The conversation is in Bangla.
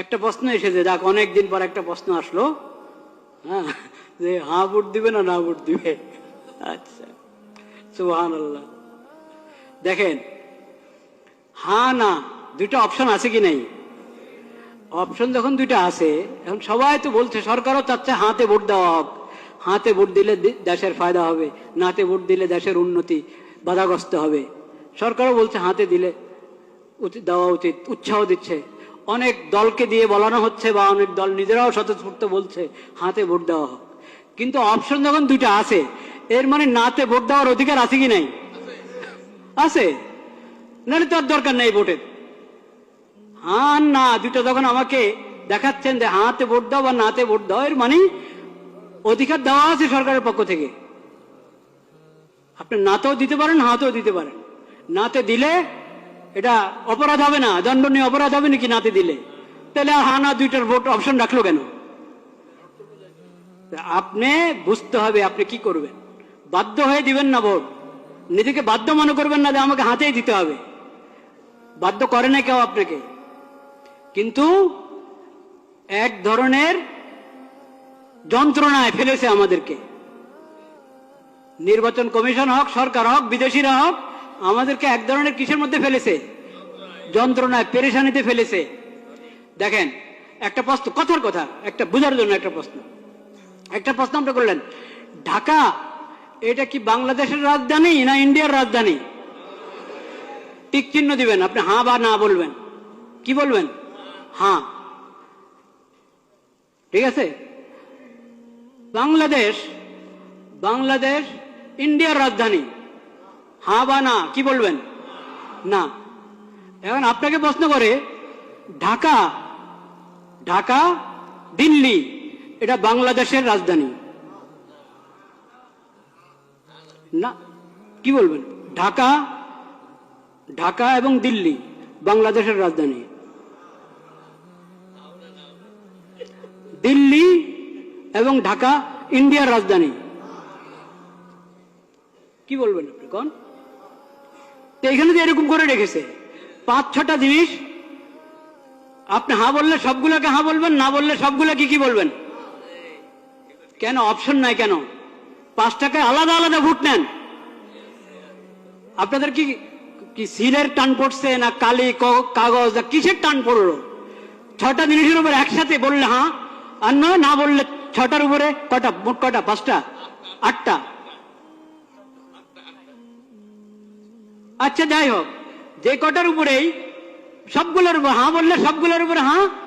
একটা প্রশ্ন এসেছে, যাক অনেকদিন পর একটা প্রশ্ন আসলো, হ্যাঁ, যে হ্যাঁ ভোট দিবে না ভোট দিবে। আচ্ছা, সুবহানাল্লাহ। দেখেন, হ্যাঁ না দুইটা অপশন আছে কি নাই? অপশন যখন দুইটা আছে, এখন সবাই তো বলছে, সরকারও চাচ্ছে হাতে ভোট দেওয়া হোক, হাতে ভোট দিলে দেশের ফায়দা হবে, নাতে ভোট দিলে দেশের উন্নতি বাধাগ্রস্ত হবে। সরকারও বলছে হাতে দিলে দেওয়া উচিত, উৎসাহ দিচ্ছে। অনেক দলকে দিয়ে বলানো হচ্ছে, বা অনেক দল নিজেরাও স্বতঃস্ফূর্ত বলছে হাতে ভোট দেওয়া হোক। কিন্তু অপশন যখন দুইটা আছে, এর মানে নাতে ভোট দেওয়ার অধিকার আছে কি নাই? আছে, নাহলে তো আর দরকার নেই ভোটের। হ্যাঁ না দুইটা যখন আমাকে দেখাচ্ছেন যে হাতে ভোট দাও বা নাতে ভোট দাও, এর মানে অধিকার দেওয়া আছে সরকারের পক্ষ থেকে। আপনি নাতেও দিতে পারেন, হাতেও দিতে পারেন। নাতে দিলে এটা অপরাধ হবে না, দণ্ডনীয় অপরাধ হবে নাকি নাতে দিলে? তাহলে হ্যাঁ না দুইটার ভোট অপশন রাখলো কেন? আপনি বুঝতে হবে আপনি কি করবেন। বাধ্য হয়ে দিবেন না ভোট, নিজেকে বাধ্য মনে করবেন না যে আমাকে হাতেই দিতে হবে। বাধ্য করে না কেউ আপনাকে, কিন্তু এক ধরনের যন্ত্রণায় ফেলেছে আমাদেরকে। নির্বাচন কমিশন হোক, সরকার হোক, বিদেশিরা হোক, আমাদেরকে এক ধরনের কিসের মধ্যে ফেলেছে? যন্ত্রণায়, পেরেশানিতে ফেলেছে। দেখেন, একটা প্রশ্ন, কথার কথা একটা বোঝার জন্য একটা প্রশ্ন আপনি করলেন, ঢাকা এটা কি বাংলাদেশের রাজধানী না ইন্ডিয়ার রাজধানী? টিক চিহ্ন দিবেন, আপনি হ্যাঁ বা না বলবেন। কি বলবেন? হ্যাঁ, ঠিক আছে। বাংলাদেশ ইন্ডিয়ার রাজধানী, হ্যাঁ বা না, কি বলবেন? না। এখন আপনাকে প্রশ্ন করে, ঢাকা দিল্লি এটা বাংলাদেশের রাজধানী না, কি বলবেন? ঢাকা এবং দিল্লি বাংলাদেশের রাজধানী, দিল্লি এবং ঢাকা ইন্ডিয়ার রাজধানী। কি বলবেন আপনি কোন? তো এখানে যে এরকম করে রেখেছে 5-6টা জিনিস, আপনি হ্যাঁ বললে সবগুলোকে হ্যাঁ বলবেন, না বললে সবগুলোকে কি বলবেন? কেন অপশন নাই? কেন 5টাকে আলাদা আলাদা ভোট নেন? আপনাদের কি সিলের টান পড়ছে না কালি কাগজ না কিসের টান পড়লো? 6টা জিনিসের উপর একসাথে বললে হ্যাঁ, আর নয় না বললে 6টার উপরে কটা? মোট কটা? 5টা? 8টা? আচ্ছা যাই হোক, যে কটার উপরেই সবগুলোর উপর হ্যাঁ বললে সবগুলোর উপরে হ্যাঁ,